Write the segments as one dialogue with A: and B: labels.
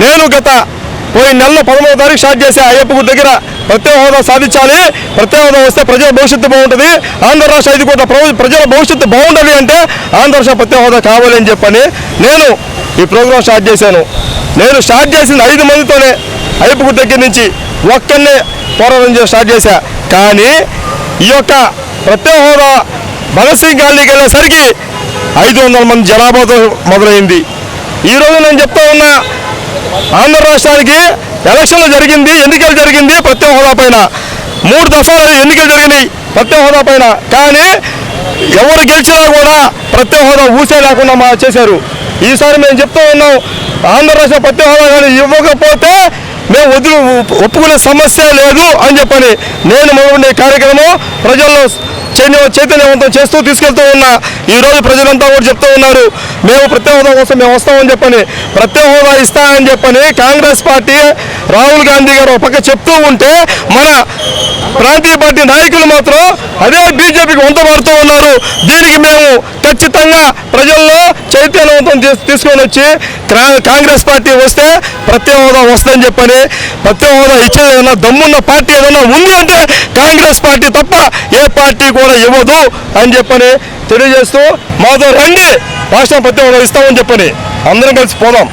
A: నేను గత పోయిన నెలలో 13వ తారీఖు స్టార్ట్ చేసే అయ్యప్ప గుడి దగ్గర ప్రత్యేక హోదా సాధించాలి, ప్రత్యేక హోదా వస్తే ప్రజల భవిష్యత్తు బాగుంటుంది, ఆంధ్ర రాష్ట్ర 5 కోట్ల ప్రజల భవిష్యత్తు బాగుంటుంది అంటే ఆంధ్ర రాష్ట్ర ప్రత్యేక హోదా కావాలి అని చెప్పని నేను ఈ ప్రోగ్రాం స్టార్ట్ చేశాను. నేను స్టార్ట్ చేసింది 5 మందితోనే అయ్యప్ప గుడి దగ్గర నుంచి ఒక్కనే పోరాటం స్టార్ట్ చేశా. కానీ ఈ యొక్క ప్రత్యేక హోదా భగత్ సింగ్ కాలనీకి వెళ్ళేసరికి 500 మంది జనాభాతో మొదలైంది. ఈరోజు నేను చెప్తా ఉన్నా, ఆంధ్ర రాష్ట్రానికి ఎలక్షన్లు జరిగింది, ఎన్నికలు జరిగింది ప్రత్యేక హోదా పైన, 3 దఫాలు ఎన్నికలు జరిగినాయి ప్రత్యేక హోదా పైన. కానీ ఎవరు గెలిచినా కూడా ప్రత్యేక హోదా ఊసే లేకుండా చేశారు. ఈసారి మేము చెప్తూ ఉన్నాం, ఆంధ్ర రాష్ట్ర ప్రత్యేక హోదా కానీ ఇవ్వకపోతే మేము ఒప్పుకునే సమస్య లేదు అని చెప్పని నేను మొదలుండే కార్యక్రమం ప్రజల్లో చైతన్యవంతం చేస్తూ తీసుకెళ్తూ ఉన్నా. ఈరోజు ప్రజలంతా కూడా చెప్తూ ఉన్నారు, మేము ప్రత్యేక హోదా కోసం మేము వస్తామని చెప్పని, ప్రత్యేక హోదా ఇస్తామని చెప్పని కాంగ్రెస్ పార్టీ రాహుల్ గాంధీ గారు ఒక పక్క చెప్తూ ఉంటే, మన ప్రాంతీయ పార్టీ నాయకులు మాత్రం అదే బీజేపీకి వంతమారుతూ ఉన్నారు. దీనికి మేము ఖచ్చితంగా ప్రజల్లో చైతన్యవంతం తీసుకొని వచ్చి కాంగ్రెస్ పార్టీ వస్తే ప్రత్యేక హోదా వస్తుందని చెప్పని, ప్రత్యేక హోదా ఇచ్చేదైనా దమ్మున్న పార్టీ ఏదైనా ఉంది అంటే కాంగ్రెస్ పార్టీ తప్ప ఏ పార్టీ కూడా ఇవ్వదు అని చెప్పని తెలియజేస్తూ, మాతో రండి రాష్ట్రం ప్రత్యేక హోదా ఇస్తామని చెప్పని అందరం కలిసి పోదాం,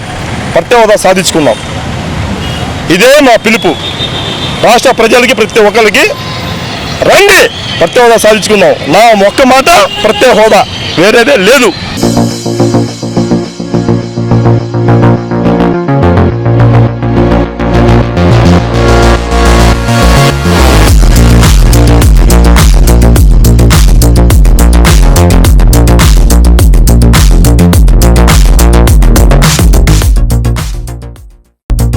A: ప్రత్యేక హోదా సాధించుకుందాం. ఇదే మా పిలుపు రాష్ట్ర ప్రజలకి, ప్రతి ఒక్కరికి రండి ప్రత్యేక హోదా సాధించుకుందాం. నా ఒక్క మాట ప్రత్యేక హోదా, వేరేదే లేదు.